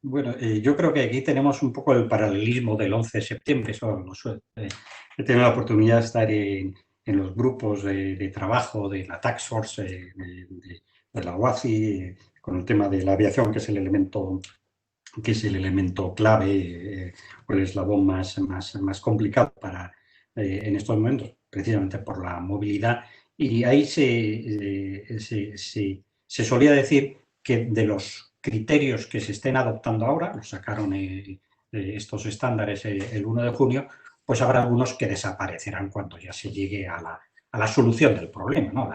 Bueno, yo creo que aquí tenemos un poco el paralelismo del 11 de septiembre. He tenido la oportunidad de estar en los grupos de trabajo de la Task Force de la OACI con el tema de la aviación, que es el elemento clave, o el eslabón más complicado en estos momentos, precisamente por la movilidad. Y ahí se solía decir que de los criterios que se estén adoptando ahora, los sacaron estos estándares el 1 de junio, pues habrá algunos que desaparecerán cuando ya se llegue a la solución del problema, ¿no?, a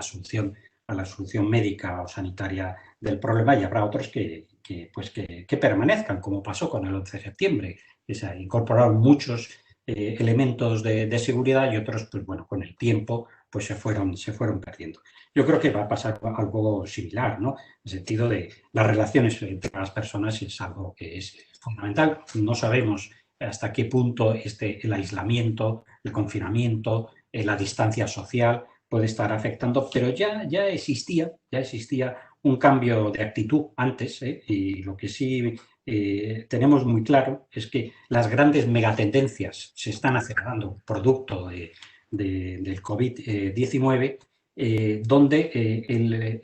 la solución médica o sanitaria del problema, y habrá otros que permanezcan, como pasó con el 11 de septiembre, que se incorporaron muchos elementos de seguridad y otros, pues bueno, con el tiempo pues se fueron perdiendo. Yo creo que va a pasar algo similar, ¿no? En el sentido de las relaciones entre las personas es algo que es fundamental. No sabemos hasta qué punto el aislamiento, el confinamiento, la distancia social puede estar afectando, pero ya existía un cambio de actitud antes, y lo que sí tenemos muy claro es que las grandes megatendencias se están acelerando producto del COVID-19, donde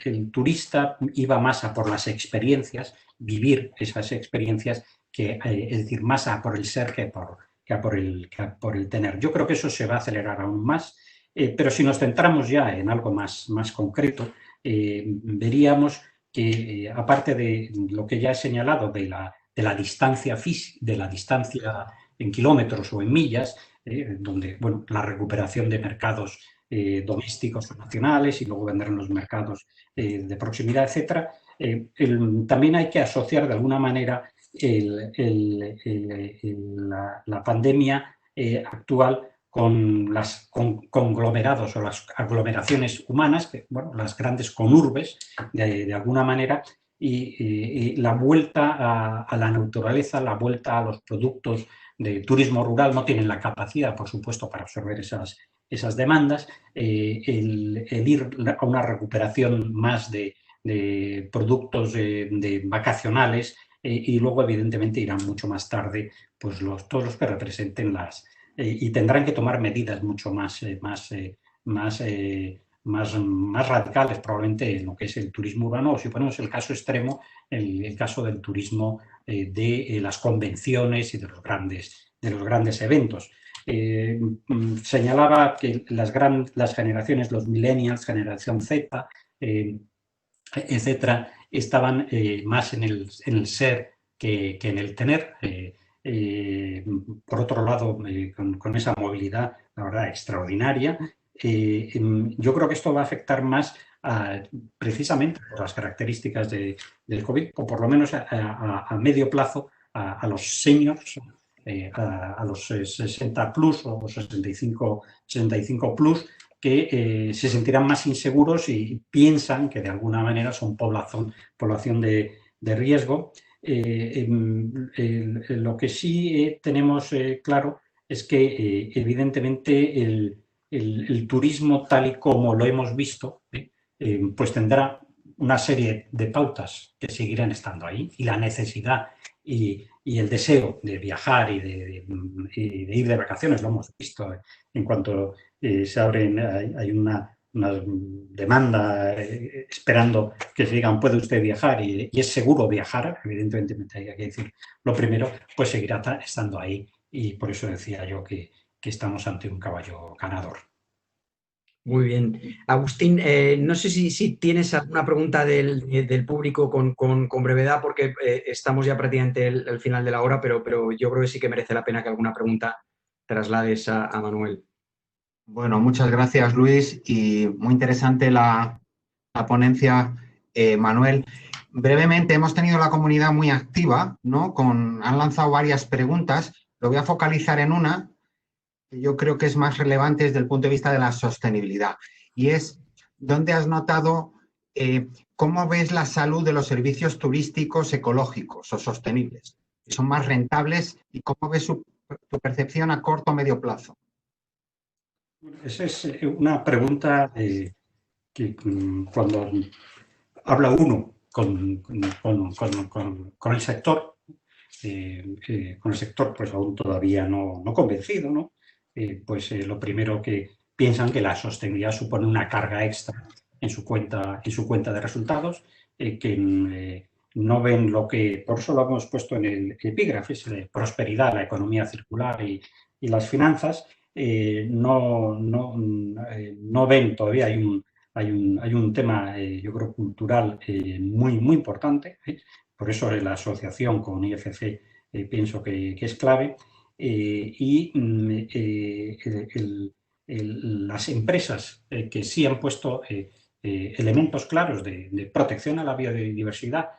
el turista iba más a por las experiencias, vivir esas experiencias, es decir, más a por el ser que a por el tener. Yo creo que eso se va a acelerar aún más, pero si nos centramos ya en algo más concreto, veríamos que, aparte de lo que ya he señalado de la distancia física, de la distancia en kilómetros o en millas, donde bueno, la recuperación de mercados domésticos o nacionales y luego vendrán los mercados de proximidad, etcétera, también hay que asociar de alguna manera la pandemia actual con los conglomerados o las aglomeraciones humanas, que, bueno, las grandes conurbes, de alguna manera, y la vuelta a la naturaleza, la vuelta a los productos de turismo rural no tienen la capacidad, por supuesto, para absorber esas demandas, el ir a una recuperación más de productos vacacionales, y luego, evidentemente, irán mucho más tarde pues todos los que representen y tendrán que tomar medidas mucho más radicales, probablemente, en lo que es el turismo urbano, o si ponemos el caso extremo, el caso del turismo de las convenciones y de los grandes eventos. Señalaba que las generaciones, los millennials, generación Z, etcétera, estaban más en el ser que en el tener. Por otro lado, con esa movilidad, la verdad, extraordinaria, yo creo que esto va a afectar más precisamente por las características del COVID, o por lo menos a medio plazo, a los seniors, a los 60 plus o 65 plus, que se sentirán más inseguros y piensan que de alguna manera son población de riesgo. Lo que sí tenemos claro es que evidentemente el turismo tal y como lo hemos visto, pues tendrá una serie de pautas que seguirán estando ahí, y la necesidad y el deseo de viajar y de ir de vacaciones lo hemos visto en cuanto se abren, hay una demanda esperando que se digan puede usted viajar y es seguro viajar, evidentemente hay que decir lo primero, pues seguirá estando ahí, y por eso decía yo que estamos ante un caballo ganador. Muy bien. Agustín, no sé si tienes alguna pregunta del público con brevedad, porque estamos ya prácticamente al final de la hora, pero yo creo que sí que merece la pena que alguna pregunta traslades a Manuel. Bueno, muchas gracias, Luis, y muy interesante la ponencia, Manuel. Brevemente, hemos tenido la comunidad muy activa, ¿no? Han lanzado varias preguntas. Lo voy a focalizar en una que yo creo que es más relevante desde el punto de vista de la sostenibilidad, y es, ¿dónde has notado cómo ves la salud de los servicios turísticos ecológicos o sostenibles? ¿Son más rentables? ¿Y cómo ves tu percepción a corto o medio plazo? Esa es una pregunta que cuando habla uno con el sector, pues aún todavía no convencido, ¿no? Pues lo primero que piensan que la sostenibilidad supone una carga extra en su cuenta de resultados, que no ven lo que, por eso lo hemos puesto en el epígrafe, es la prosperidad, la economía circular y las finanzas. No ven todavía, hay un tema, yo creo, cultural muy importante, por eso la asociación con IFC pienso que es clave, y las empresas que sí han puesto elementos claros de protección a la biodiversidad,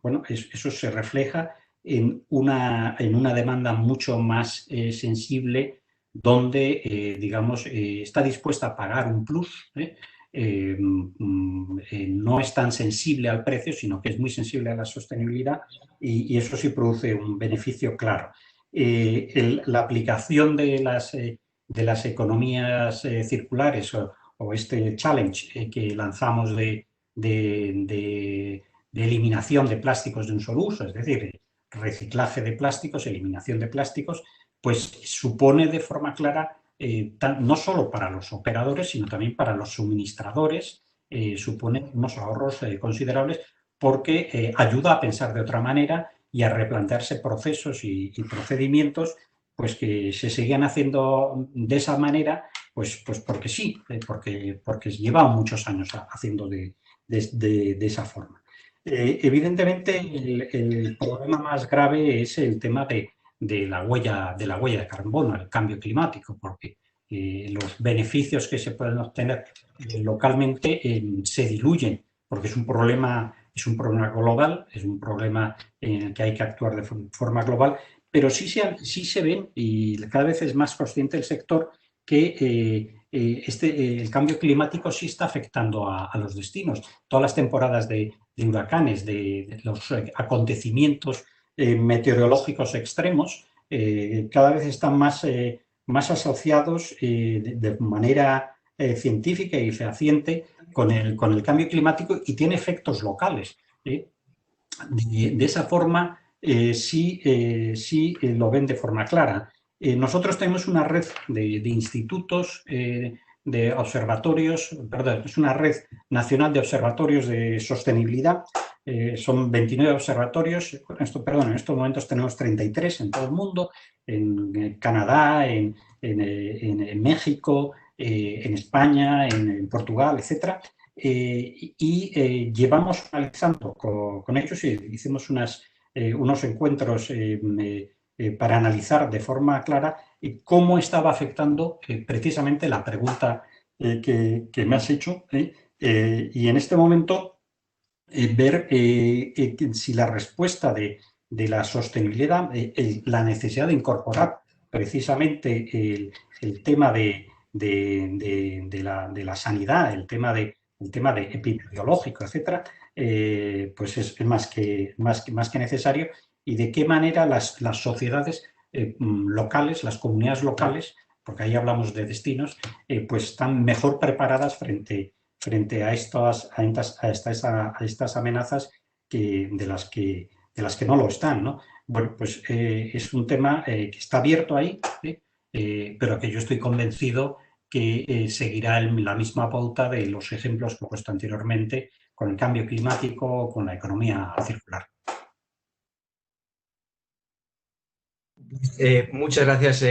bueno, eso se refleja en una demanda mucho más sensible donde, digamos, está dispuesta a pagar un plus, no es tan sensible al precio, sino que es muy sensible a la sostenibilidad y eso sí produce un beneficio claro. La aplicación de las economías circulares o este challenge que lanzamos de eliminación de plásticos de un solo uso, es decir, reciclaje de plásticos, eliminación de plásticos, pues supone de forma clara, no solo para los operadores, sino también para los suministradores, supone unos ahorros considerables porque ayuda a pensar de otra manera y a replantearse procesos y procedimientos pues que se seguían haciendo de esa manera, pues porque sí, porque llevan muchos años haciendo de esa forma. Evidentemente, el problema más grave es el tema de la huella de carbono, el cambio climático, porque los beneficios que se pueden obtener localmente se diluyen, porque es un problema global, es un problema en el que hay que actuar de forma global, pero sí se ven, y cada vez es más consciente el sector, que el cambio climático sí está afectando a los destinos. Todas las temporadas de huracanes, de los acontecimientos meteorológicos extremos, cada vez están más asociados de manera científica y fehaciente con el cambio climático y tiene efectos locales. De esa forma, sí lo ven de forma clara. Nosotros tenemos una red de institutos, de observatorios, perdón, es una red nacional de observatorios de sostenibilidad. Son 29 observatorios, en estos momentos tenemos 33 en todo el mundo, en Canadá, en México, en España, en Portugal, etcétera. Llevamos analizando con ellos y hicimos unos encuentros para analizar de forma clara cómo estaba afectando precisamente la pregunta que me has hecho. Y en este momento ver si la respuesta de la sostenibilidad, la necesidad de incorporar precisamente el tema de la sanidad, el tema de epidemiológico, etcétera, pues es más que necesario, y de qué manera las sociedades locales, las comunidades locales, porque ahí hablamos de destinos, pues están mejor preparadas frente a estas amenazas de las que no lo están, ¿no? Bueno, pues es un tema que está abierto ahí, pero que yo estoy convencido que seguirá la misma pauta de los ejemplos que he puesto anteriormente con el cambio climático o con la economía circular. Muchas gracias,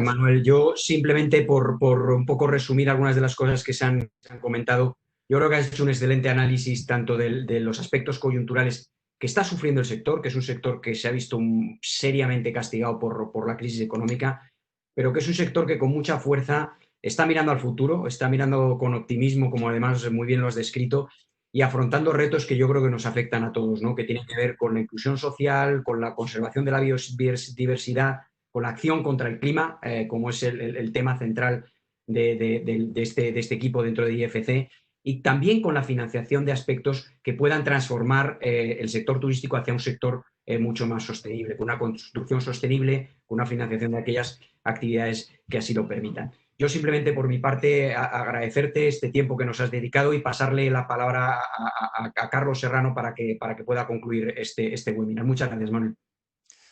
Manuel. Yo simplemente por un poco resumir algunas de las cosas que se han comentado, yo creo que has hecho un excelente análisis tanto de los aspectos coyunturales que está sufriendo el sector, que es un sector que se ha visto seriamente castigado por la crisis económica, pero que es un sector que con mucha fuerza está mirando al futuro, está mirando con optimismo, como además muy bien lo has descrito, y afrontando retos que yo creo que nos afectan a todos, ¿no? Que tienen que ver con la inclusión social, con la conservación de la biodiversidad, con la acción contra el clima, como es el tema central de este equipo dentro de IFC, y también con la financiación de aspectos que puedan transformar el sector turístico hacia un sector mucho más sostenible, con una construcción sostenible, con una financiación de aquellas actividades que así lo permitan. Yo simplemente por mi parte agradecerte este tiempo que nos has dedicado y pasarle la palabra a Carlos Serrano para que pueda concluir este webinar. Muchas gracias, Manuel.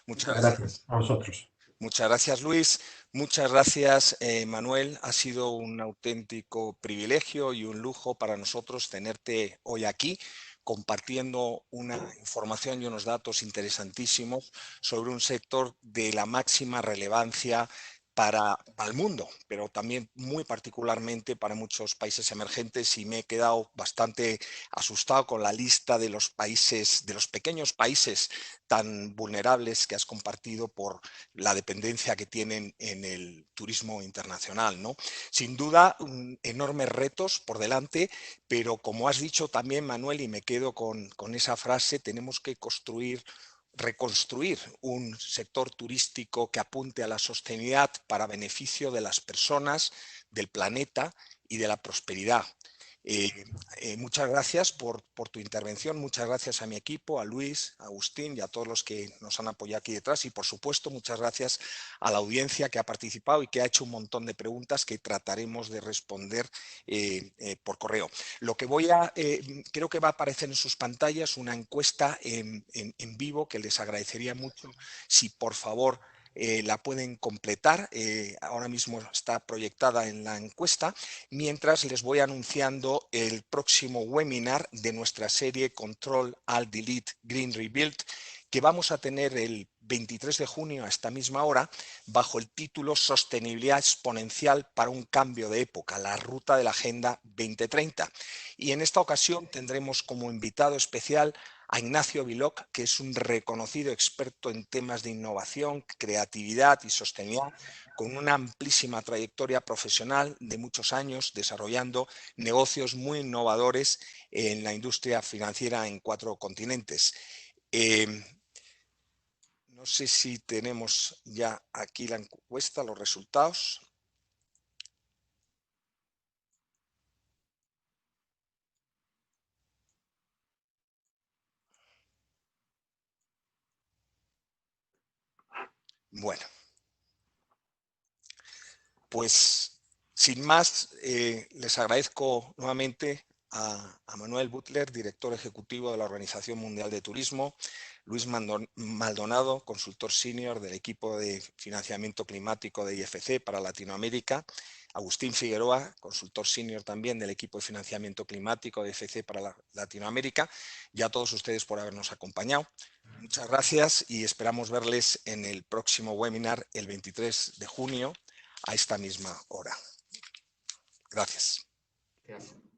Muchas gracias a vosotros. Muchas gracias, Luis. Muchas gracias, Manuel. Ha sido un auténtico privilegio y un lujo para nosotros tenerte hoy aquí, compartiendo una información y unos datos interesantísimos sobre un sector de la máxima relevancia para el mundo, pero también muy particularmente para muchos países emergentes, y me he quedado bastante asustado con la lista de los países, de los pequeños países tan vulnerables que has compartido por la dependencia que tienen en el turismo internacional, ¿no? Sin duda, enormes retos por delante, pero como has dicho también, Manuel, y me quedo con esa frase, tenemos que construir reconstruir un sector turístico que apunte a la sostenibilidad para beneficio de las personas, del planeta y de la prosperidad. Muchas gracias por tu intervención, muchas gracias a mi equipo, a Luis, a Agustín y a todos los que nos han apoyado aquí detrás, y por supuesto muchas gracias a la audiencia que ha participado y que ha hecho un montón de preguntas que trataremos de responder por correo. Lo que creo que va a aparecer en sus pantallas una encuesta en vivo que les agradecería mucho si por favor la pueden completar. Ahora mismo está proyectada en la encuesta, mientras les voy anunciando el próximo webinar de nuestra serie Control Alt Delete Green Rebuild, que vamos a tener el 23 de junio a esta misma hora, bajo el título Sostenibilidad exponencial para un cambio de época, la ruta de la Agenda 2030. Y en esta ocasión tendremos como invitado especial a Ignacio Viloc, que es un reconocido experto en temas de innovación, creatividad y sostenibilidad, con una amplísima trayectoria profesional de muchos años desarrollando negocios muy innovadores en la industria financiera en 4 continentes. No sé si tenemos ya aquí la encuesta, los resultados. Bueno, pues sin más, les agradezco nuevamente a Manuel Butler, director ejecutivo de la Organización Mundial de Turismo, Luis Maldonado, consultor senior del equipo de financiamiento climático de IFC para Latinoamérica, Agustín Figueroa, consultor senior también del equipo de financiamiento climático de IFC para Latinoamérica, y a todos ustedes por habernos acompañado. Muchas gracias y esperamos verles en el próximo webinar el 23 de junio a esta misma hora. Gracias. Gracias.